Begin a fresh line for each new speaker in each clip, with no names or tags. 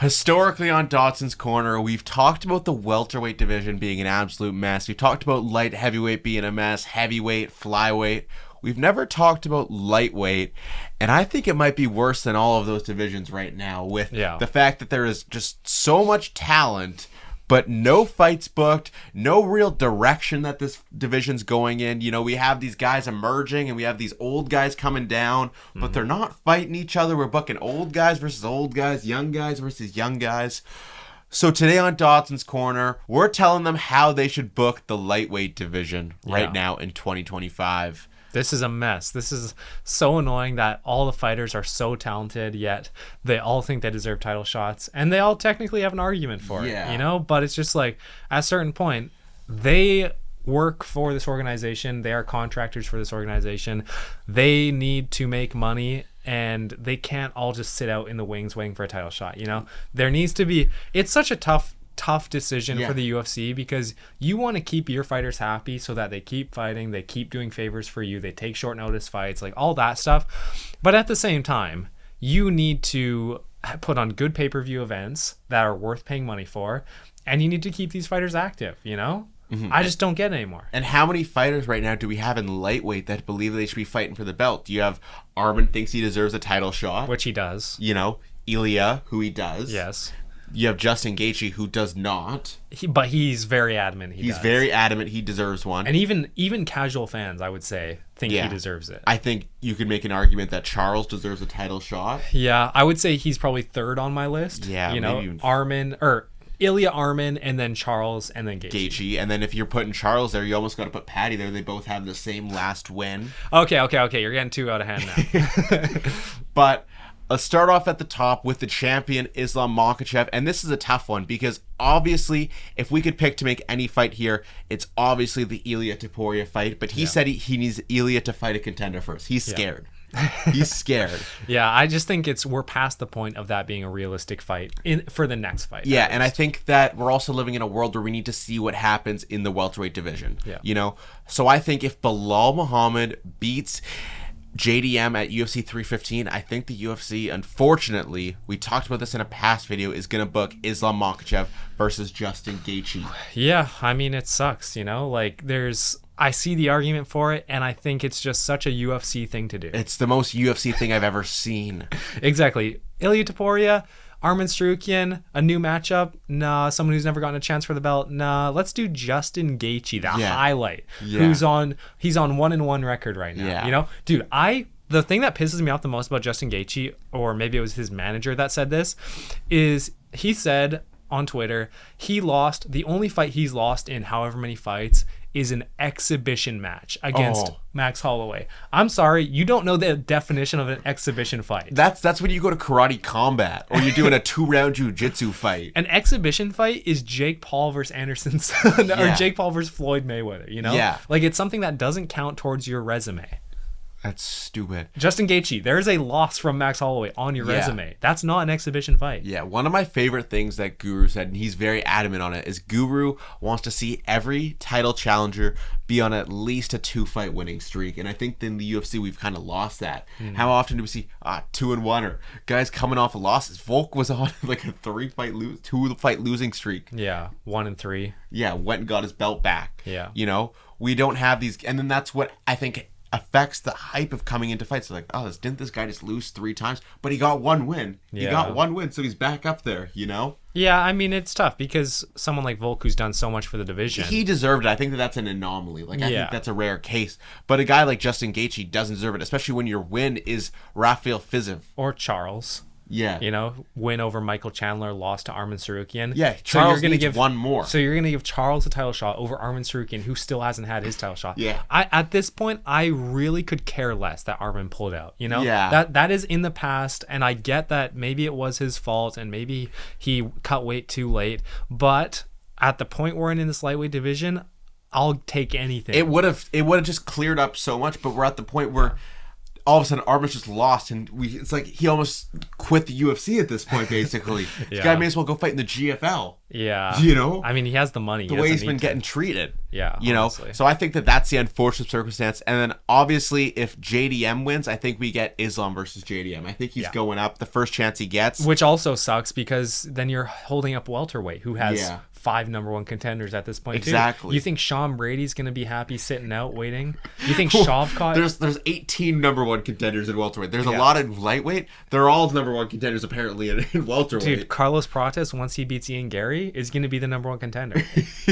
Historically on Dotson's Corner, we've talked about the welterweight division being an absolute mess. We've talked about light heavyweight being a mess, heavyweight, flyweight. We've never talked about lightweight, and I think it might be worse than all of those divisions right now with the fact that there is just so much talent, but no fights booked, no real direction that this division's going in. You know, we have these guys emerging and we have these old guys coming down, but they're not fighting each other. We're booking old guys versus old guys, young guys versus young guys. So today on Dotson's Corner, we're telling them how they should book the lightweight division right now in 2025.
This is a mess. This is so annoying that all the fighters are so talented, yet they all think they deserve title shots, and they all technically have an argument for it, you know? But it's just like, at a certain point, they work for this organization. They are contractors for this organization. They need to make money, and they can't all just sit out in the wings waiting for a title shot, you know? There needs to be... It's such a tough decision for the UFC, because you want to keep your fighters happy so that they keep fighting, they keep doing favors for you, they take short notice fights, like all that stuff. But at the same time, you need to put on good pay-per-view events that are worth paying money for, and you need to keep these fighters active, you know? I just don't get it anymore.
And how many fighters right now do we have in lightweight that believe they should be fighting for the belt? You have Armin thinks he deserves a title shot,
which he does.
You know, Ilya, who he does.
Yes.
You have Justin Gaethje, who does not.
But he's very adamant
He's very adamant he deserves one.
And even casual fans, I would say, think he deserves it.
I think you could make an argument that Charles deserves a title shot.
Yeah, I would say he's probably third on my list.
Yeah,
you know, Ilya, Armin, and then Charles, and then Gaethje.
And then if you're putting Charles there, you almost got to put Patty there. They both have the same last win.
Okay. You're getting too out of hand now.
But... let's start off at the top with the champion, Islam Makhachev. And this is a tough one because obviously, if we could pick to make any fight here, it's obviously the Ilya Topuria fight. But he said he needs Ilya to fight a contender first. He's scared. He's scared.
Yeah, I just think we're past the point of that being a realistic fight for the next fight.
Yeah, and I think that we're also living in a world where we need to see what happens in the welterweight division.
Yeah.
You know? So I think if Bilal Muhammad beats JDM at UFC 315, I think the UFC, unfortunately, we talked about this in a past video, is going to book Islam Makhachev versus Justin Gaethje.
Yeah, I mean, it sucks, you know? Like, I see the argument for it, and I think it's just such a UFC thing to do.
It's the most UFC thing I've ever seen.
Exactly. Ilya Topuria, Armin Tsarukyan, a new matchup? Nah. Someone who's never gotten a chance for the belt? Nah. Let's do Justin Gaethje, the highlight. Yeah. He's on 1-1 record right now. Yeah. You know, dude, the thing that pisses me off the most about Justin Gaethje, or maybe it was his manager that said this, is he said on Twitter the only fight he's lost in however many fights is an exhibition match against Max Holloway. I'm sorry, you don't know the definition of an exhibition fight.
That's when you go to karate combat or you're doing a 2-round jiu-jitsu fight.
An exhibition fight is Jake Paul versus Anderson or Jake Paul versus Floyd Mayweather, you know?
Yeah.
Like, it's something that doesn't count towards your resume.
That's stupid.
Justin Gaethje, there is a loss from Max Holloway on your resume. That's not an exhibition fight.
Yeah, one of my favorite things that Guru said, and he's very adamant on it, is Guru wants to see every title challenger be on at least a 2-fight winning streak. And I think in the UFC, we've kind of lost that. How often do we see 2-1 or guys coming off of losses? Volk was on like a 2-fight losing streak.
Yeah, 1-3.
Yeah, went and got his belt back.
Yeah.
You know, we don't have these. And then that's what I think affects the hype of coming into fights. Like, didn't this guy just lose 3 times? But he got 1 win. He got 1 win, so he's back up there, you know?
Yeah, I mean, it's tough because someone like Volk, who's done so much for the division.
He deserved it. I think that's an anomaly. Like, I think that's a rare case. But a guy like Justin Gaethje doesn't deserve it, especially when your win is Rafael Fiziev.
Or Charles.
Yeah.
You know, win over Michael Chandler, lost to Armin Tsarukyan.
Yeah, Charles needs one more.
So you're going to give Charles a title shot over Armin Tsarukyan, who still hasn't had his title shot.
Yeah.
At this point, I really could care less that Armin pulled out. You know?
Yeah.
That is in the past, and I get that maybe it was his fault, and maybe he cut weight too late. But at the point we're in this lightweight division, I'll take anything.
It would have just cleared up so much, but we're at the point where all of a sudden Armin's just lost, and it's like he almost quit the UFC at this point, basically. This guy may as well go fight in the GFL.
Yeah.
You know?
I mean, he has the money.
The way he's been getting treated.
Yeah.
You know? So I think that that's the unfortunate circumstance. And then obviously if JDM wins, I think we get Islam versus JDM. I think he's going up the first chance he gets.
Which also sucks because then you're holding up welterweight, who has 5 number 1 contenders at this point.
Exactly.
Too. You think Sean Brady's going to be happy sitting out waiting? You think Shavkat...
There's 18 number 1 contenders in welterweight. There's a lot in lightweight. They're all number 1 contenders apparently in welterweight.
Dude, Carlos Prates, once he beats Ian Gary, is going to be the number 1 contender.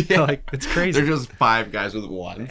Like, it's crazy.
There's just 5 guys with 1.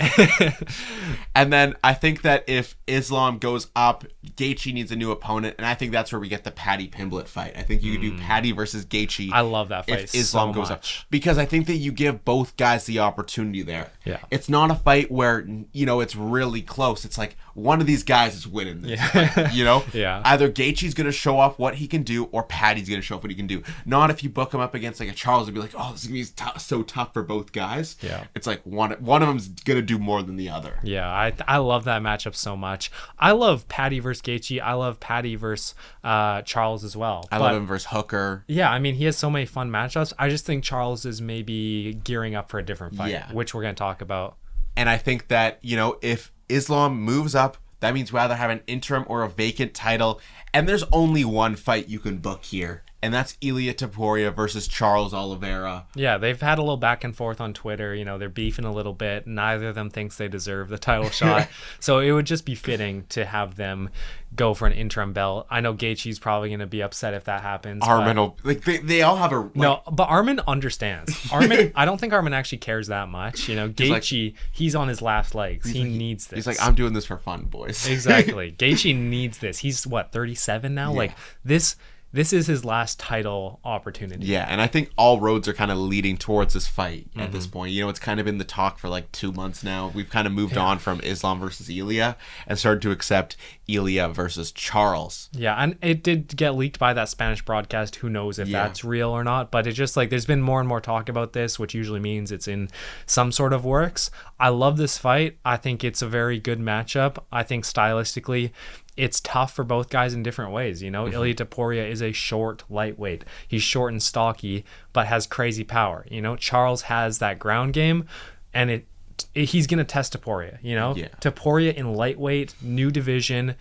And then I think that if Islam goes up, Gaethje needs a new opponent, and I think that's where we get the Paddy Pimblett fight. I think you could do Paddy versus Gaethje.
I love that fight
if Islam goes up, because I think that you give both guys the opportunity there.
Yeah,
it's not a fight where it's really close. It's like one of these guys is winning this. Fight, either Gaethje's gonna show off what he can do, or Paddy's gonna show off what he can do. Not if you book him up against like a Charles and be like, oh, this is gonna be so tough for both guys.
Yeah,
it's like one of them's gonna do more than the other.
Yeah, I love that matchup so much. I love Paddy versus Gaethje. I love Paddy versus Charles as well.
I love him versus Hooker.
Yeah, I mean, he has so many fun matchups. I just think Charles is maybe gearing up for a different fight, which we're going to talk about.
And I think that, if Islam moves up, that means we either have an interim or a vacant title. And there's only one fight you can book here, and that's Ilia Topuria versus Charles Oliveira.
Yeah, they've had a little back and forth on Twitter. They're beefing a little bit. Neither of them thinks they deserve the title shot. So it would just be fitting to have them go for an interim belt. I know Gaethje's probably going to be upset if that happens.
Armin will, they all have a...
No, but Armin understands. I don't think Armin actually cares that much. Gaethje, he's on his last legs. He needs this.
He's like, I'm doing this for fun, boys.
Exactly. Gaethje needs this. He's, 37 now? Yeah. Like, this is his last title opportunity.
Yeah, and I think all roads are kind of leading towards this fight at this point. It's kind of been the talk for like 2 months now. We've kind of moved on from Islam versus Ilia and started to accept Ilia versus Charles.
Yeah, and it did get leaked by that Spanish broadcast. Who knows if that's real or not, but it's just like there's been more and more talk about this, which usually means it's in some sort of works. I love this fight. I think it's a very good matchup. I think stylistically it's tough for both guys in different ways. Ilia Topuria is a short lightweight. He's short and stocky, but has crazy power. Charles has that ground game, and he's going to test Topuria. Topuria in lightweight, new division,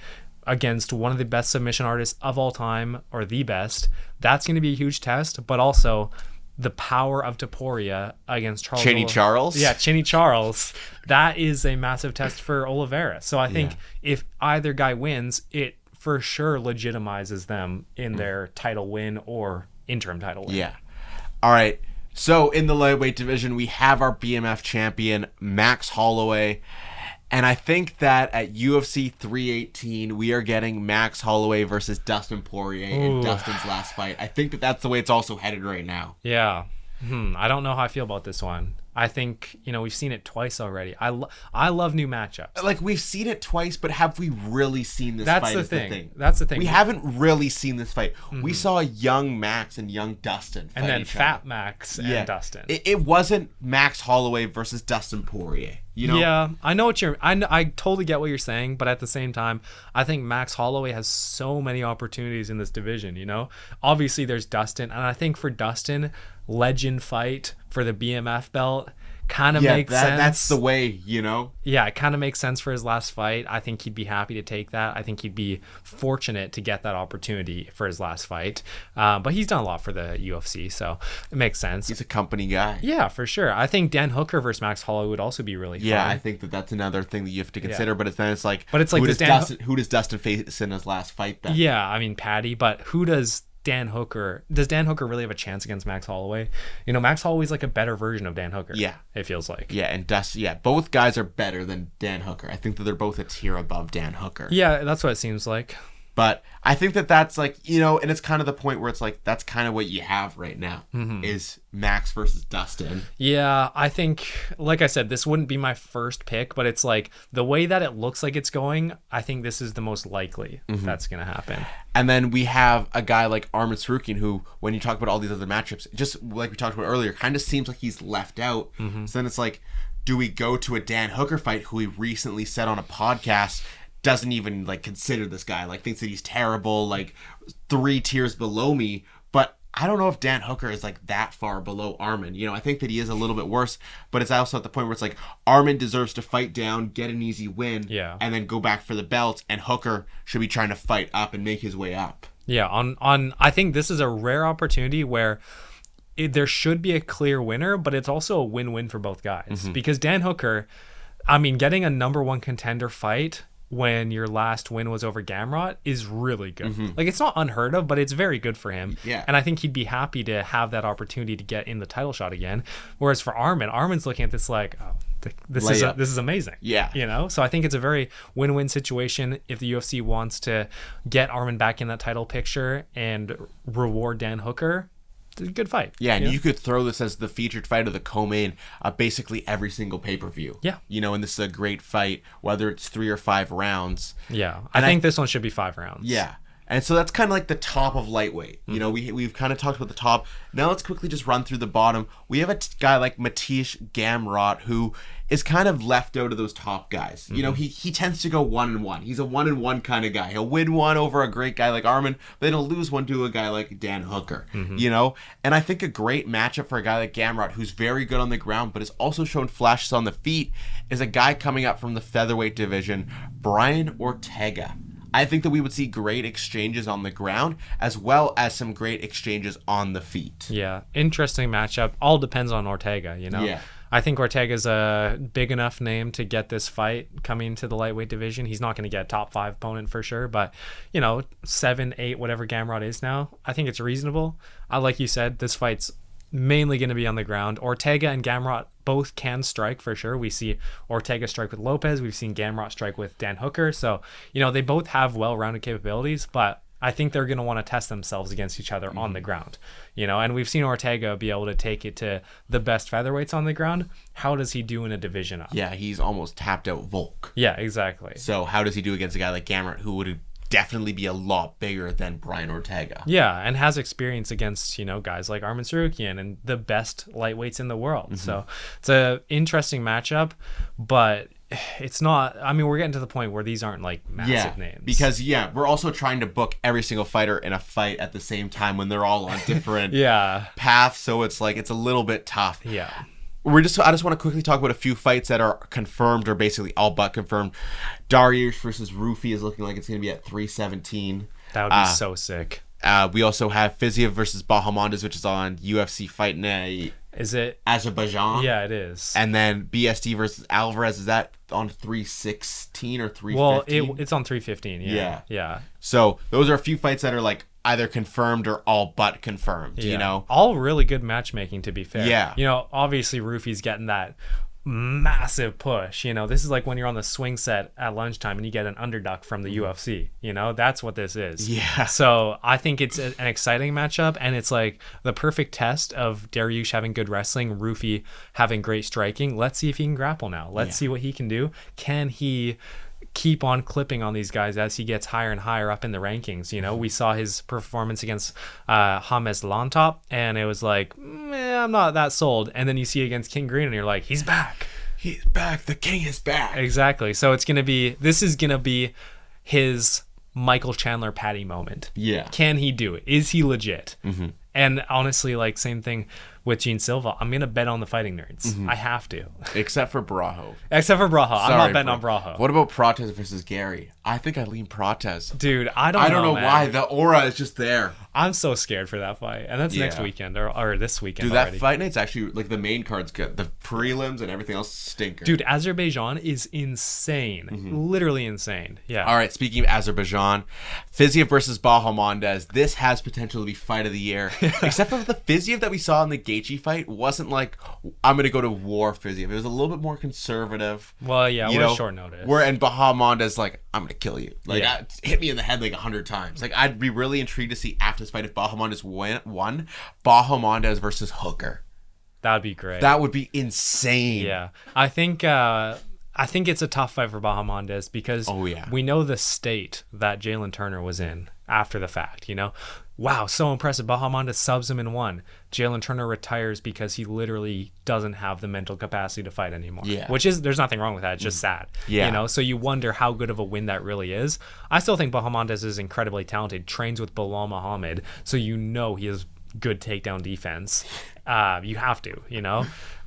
against one of the best submission artists of all time, or the best. That's going to be a huge test, but also the power of Topuria against Charles.
Charles?
Yeah, Chinny Charles. That is a massive test for Oliveira. So I think if either guy wins, it for sure legitimizes them in their title win or interim title win.
Yeah. All right. So in the lightweight division, we have our BMF champion, Max Holloway. And I think that at UFC 318, we are getting Max Holloway versus Dustin Poirier in Dustin's last fight. I think that that's the way it's also headed right now.
Yeah. I don't know how I feel about this one. I think, we've seen it twice already. I love new matchups.
Like, we've seen it twice, but have we really seen this
fight?
That's the thing.
That's the thing.
We haven't really seen this fight. We saw young Max and young Dustin fight
and then
each
fat
other.
Max and Dustin.
It wasn't Max Holloway versus Dustin Poirier.
Yeah, I know what I totally get what you're saying, but at the same time, I think Max Holloway has so many opportunities in this division. Obviously there's Dustin, and I think for Dustin, legend fight for the BMF belt kind of makes sense.
That's the way,
Yeah, it kind of makes sense for his last fight. I think he'd be happy to take that. I think he'd be fortunate to get that opportunity for his last fight. But he's done a lot for the UFC, so it makes sense.
He's a company guy.
Yeah, for sure. I think Dan Hooker versus Max Holloway would also be really fun.
Yeah, I think that's another thing that you have to consider. But it's like,
who
does Dustin face in his last fight then?
Yeah, I mean Paddy, but who does Dan Hooker really have a chance against Max Holloway? Max Holloway's like a better version of Dan Hooker.
Yeah,
it feels like.
Yeah, and both guys are better than Dan Hooker. I think that they're both a tier above Dan Hooker.
Yeah, that's what it seems like.
But I think that's like, and it's kind of the point where it's like, that's kind of what you have right now is Max versus Dustin.
Yeah, I think, like I said, this wouldn't be my first pick, but it's like the way that it looks like it's going, I think this is the most likely that's going to happen.
And then we have a guy like Armin Tsarukyan who, when you talk about all these other matchups, just like we talked about earlier, kind of seems like he's left out. So then it's like, do we go to a Dan Hooker fight who he recently said on a podcast doesn't even like consider this guy, like thinks that he's terrible, like 3 tiers below me. But I don't know if Dan Hooker is like that far below Armin. You know, I think that he is a little bit worse, but it's also at the point where it's like Armin deserves to fight down, get an easy win, and then go back for the belt, and Hooker should be trying to fight up and make his way up.
Yeah, on I think this is a rare opportunity where there should be a clear winner, but it's also a win-win for both guys. Because Dan Hooker, I mean, getting a number 1 contender fight when your last win was over Gamrot is really good. Like, it's not unheard of, but it's very good for him.
Yeah.
And I think he'd be happy to have that opportunity to get in the title shot again. Whereas for Armin's looking at this like, oh, this is amazing.
Yeah.
You know? So I think it's a very win-win situation if the UFC wants to get Armin back in that title picture and reward Dan Hooker. It's a good fight.
Yeah, and you could throw this as the featured fight of the co-main basically every single pay-per-view.
Yeah.
You know, and this is a great fight, whether it's 3 or 5 rounds.
Yeah, I think this one should be 5 rounds.
Yeah. And so that's kind of like the top of lightweight. You know, we've kind of talked about the top. Now let's quickly just run through the bottom. We have a guy like Mathish Gamrot who is kind of left out of those top guys. You know, he tends to go 1-1. He's a 1-1 kind of guy. He'll win one over a great guy like Armin, but then he'll lose one to a guy like Dan Hooker. You know? And I think a great matchup for a guy like Gamrot, who's very good on the ground, but has also shown flashes on the feet, is a guy coming up from the featherweight division, Brian Ortega. I think that we would see great exchanges on the ground as well as some great exchanges on the feet.
Yeah, interesting matchup. All depends on Ortega, you know?
Yeah.
I think Ortega's a big enough name to get this fight coming to the lightweight division. He's not going to get a top 5 opponent for sure, but, you know, 7, 8, whatever Gamrot is now, I think it's reasonable. Like you said, this fight's mainly going to be on the ground. Ortega and Gamrot both can strike for sure. We see Ortega strike with Lopez. We've seen Gamrot strike with Dan Hooker. So, you know, they both have well-rounded capabilities, but I think they're going to want to test themselves against each other on the ground, you know, and we've seen Ortega be able to take it to the best featherweights on the ground. How does he do in a division up?
Yeah, he's almost tapped out Volk.
Yeah, exactly.
So how does he do against a guy like Gamrot who would definitely be a lot bigger than Brian Ortega?
Yeah, and has experience against, you know, guys like Arman Tsarukyan and the best lightweights in the world. So it's a interesting matchup, but it's not, I mean, we're getting to the point where these aren't like massive names.
Because we're also trying to book every single fighter in a fight at the same time when they're all on different paths, so it's like it's a little bit tough.
Yeah.
I just want to quickly talk about a few fights that are confirmed or basically all but confirmed. Dariush versus Rufi is looking like it's going to be at 317.
That would be so sick.
We also have Fiziev versus Bahamondes, which is on UFC Fight Night.
Is it
Azerbaijan?
Yeah, it is.
And then BSD versus Alvarez, is that on 316 or 315?
Well, it's on 315. Yeah.
So those are a few fights that are like either confirmed or all but confirmed, you know?
All really good matchmaking, to be fair.
Yeah.
You know, obviously Rufi's getting that massive push. You know, this is like when you're on the swing set at lunchtime and you get an underduck from the UFC. You know, that's what this is.
Yeah.
So I think it's an exciting matchup, and it's like the perfect test of Dariush having good wrestling, Rufi having great striking. Let's see if he can grapple now. Let's see what he can do. Can he keep on clipping on these guys as he gets higher and higher up in the rankings? You know, we saw his performance against James Lantop, and it was like, I'm not that sold. And then you see against King Green, and you're like, he's back.
He's back. The king is back.
Exactly. So this is going to be his Michael Chandler Patty moment.
Yeah.
Can he do it? Is he legit? And honestly, like, same thing with Gene Silva. I'm going to bet on the Fighting Nerds. I have to.
Except for Braho.
I'm not betting on Braho.
What about Prates versus Gary? I think I lean Prates.
Dude, I don't know
why. The aura is just there.
I'm so scared for that fight. And that's next weekend or this weekend.
Dude,
already.
that fight night's actually, like, the main card's good. The prelims and everything else stinker.
Dude, Azerbaijan is insane. Literally insane. Yeah.
All right, speaking of Azerbaijan, Fiziev versus Bahamondes. This has potential to be fight of the year. Except for the Fiziev that we saw in the Gaethje fight wasn't like, I'm going to go to war Fiziev. It was a little bit more conservative.
Well, yeah, we're short notice.
And Bahamondes like, I'm going to kill you. Like, hit me in the head like 100 times. Like, I'd be really intrigued to see after this fight if Bahamondes won Bahamondes versus Hooker.
That would be great.
That would be insane.
Yeah. I think it's a tough fight for Bahamondes because we know the state that Jalen Turner was in after the fact, you know? wow, so impressive. Bahamondes subs him in one. Jalen Turner retires because he literally doesn't have the mental capacity to fight anymore.
Yeah.
Which is, there's nothing wrong with that. It's just sad.
Yeah.
You know, so you wonder how good of a win that really is. I still think Bahamondes is incredibly talented, trains with Bilal Muhammad, so you know he has good takedown defense. You have to, you know.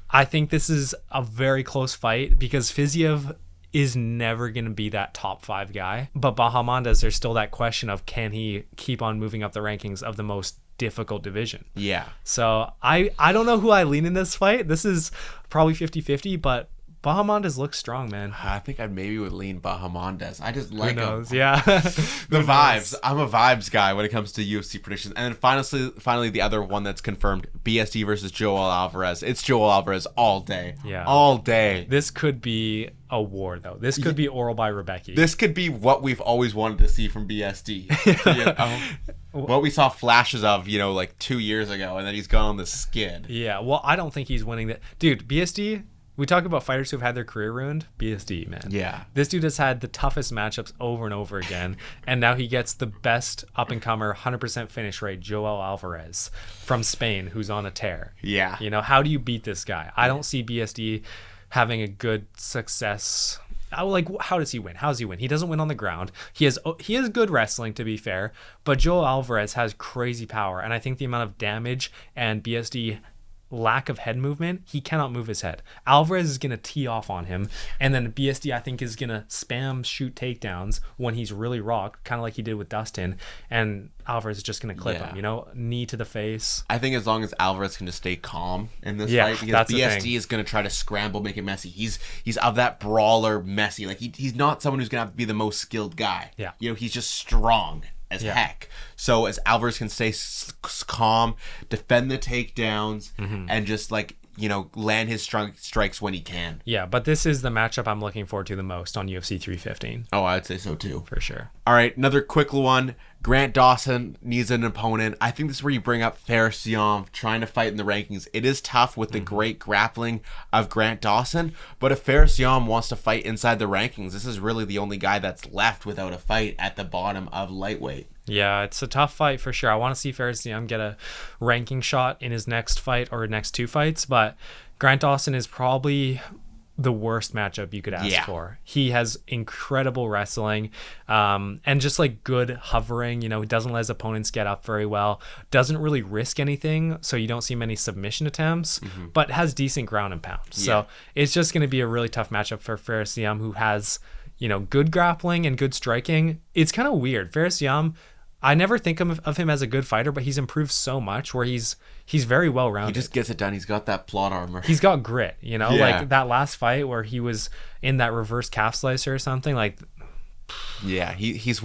I think this is a very close fight because Fiziev is never going to be that top 5 guy. But Bahamondes, there's still that question of can he keep on moving up the rankings of the most difficult division.
Yeah.
So I don't know who I lean in this fight. This is probably 50-50, but Bahamondes looks strong, man.
I think I maybe would lean Bahamondes. I just like him.
Yeah.
The vibes. I'm a vibes guy when it comes to UFC predictions. And then finally, the other one that's confirmed, BSD versus Joel Alvarez. It's Joel Alvarez all day.
Yeah.
All day.
This could be a war, though. This could be oral by Rebecca.
This could be what we've always wanted to see from BSD. You know? What we saw flashes of, you know, like 2 years ago, and then he's gone on this skid.
Yeah, well, I don't think he's winning that. Dude, BSD, we talk about fighters who've had their career ruined. BSD, man.
Yeah.
This dude has had the toughest matchups over and over again, and now he gets the best up-and-comer, 100% finish rate, Joel Alvarez from Spain, who's on a tear.
Yeah.
You know, how do you beat this guy? I don't see BSD having a good success. Like, how does he win? How does he win? He doesn't win on the ground. He has good wrestling, to be fair, but Joel Alvarez has crazy power, and I think the amount of damage and BSD lack of head movement, he cannot move his head. Alvarez is going to tee off on him, and then BSD, I think, is going to spam shoot takedowns when he's really rocked, kind of like he did with Dustin, and Alvarez is just going to clip him, you know, knee to the face.
I think as long as Alvarez can just stay calm in this fight, because
that's
BSD is going to try to scramble, make it messy. He's of that brawler messy. Like, he's not someone who's going to have to be the most skilled guy.
Yeah.
You know, he's just strong as heck. So as Alvarez can stay calm, defend the takedowns, and just, like, you know, land his strikes when he can.
Yeah, but this is the matchup I'm looking forward to the most on UFC 315.
Oh, I'd say so too.
For sure.
All right, another quick one. Grant Dawson needs an opponent. I think this is where you bring up Faris Yam trying to fight in the rankings. It is tough with the great grappling of Grant Dawson, but if Faris Yam wants to fight inside the rankings, this is really the only guy that's left without a fight at the bottom of lightweight.
Yeah, it's a tough fight for sure. I want to see Faris Yam get a ranking shot in his next fight or next 2 fights, but Grant Dawson is probably the worst matchup you could ask for. He has incredible wrestling, and just like good hovering. You know, he doesn't let his opponents get up very well, doesn't really risk anything, so you don't see many submission attempts, but has decent ground and pound. So it's just going to be a really tough matchup for Faris Yam, who has, you know, good grappling and good striking. It's kind of weird. Faris Yam, I never think of him as a good fighter, but he's improved so much where he's very well rounded.
He just gets it done. He's got that plot armor.
He's got grit, you know, like that last fight where he was in that reverse calf slicer or something, like.
Yeah, he's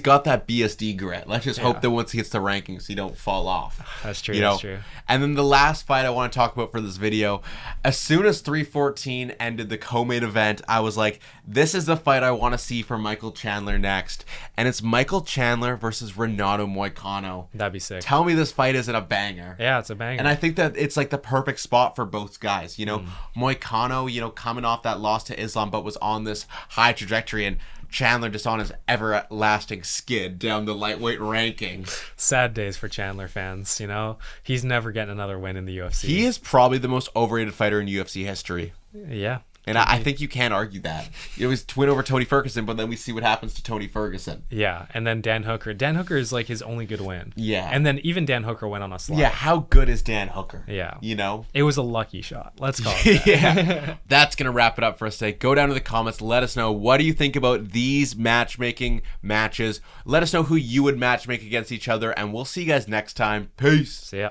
got that BSD grit. Let's just hope that once he gets the rankings, he don't fall off.
That's true.
You know?
That's true.
And then the last fight I want to talk about for this video, as soon as 314 ended the co-main event, I was like, this is the fight I want to see from Michael Chandler next, and it's Michael Chandler versus Renato Moicano.
That'd be sick.
Tell me this fight isn't a banger.
Yeah, it's a banger.
And I think that it's like the perfect spot for both guys. You know, Moicano, you know, coming off that loss to Islam, but was on this high trajectory, and Chandler just on his everlasting skid down the lightweight rankings.
Sad days for Chandler fans, you know? He's never getting another win in the UFC.
He is probably the most overrated fighter in UFC history.
Yeah.
And I think you can't argue that. It was win over Tony Ferguson, but then we see what happens to Tony Ferguson.
Yeah, and then Dan Hooker. Dan Hooker is like his only good win.
Yeah.
And then even Dan Hooker went on a slide.
Yeah, how good is Dan Hooker?
Yeah.
You know?
It was a lucky shot. Let's call it that.
Yeah. That's going to wrap it up for us today. Go down to the comments. Let us know, what do you think about these matchmaking matches? Let us know who you would matchmake against each other, and we'll see you guys next time. Peace.
See ya.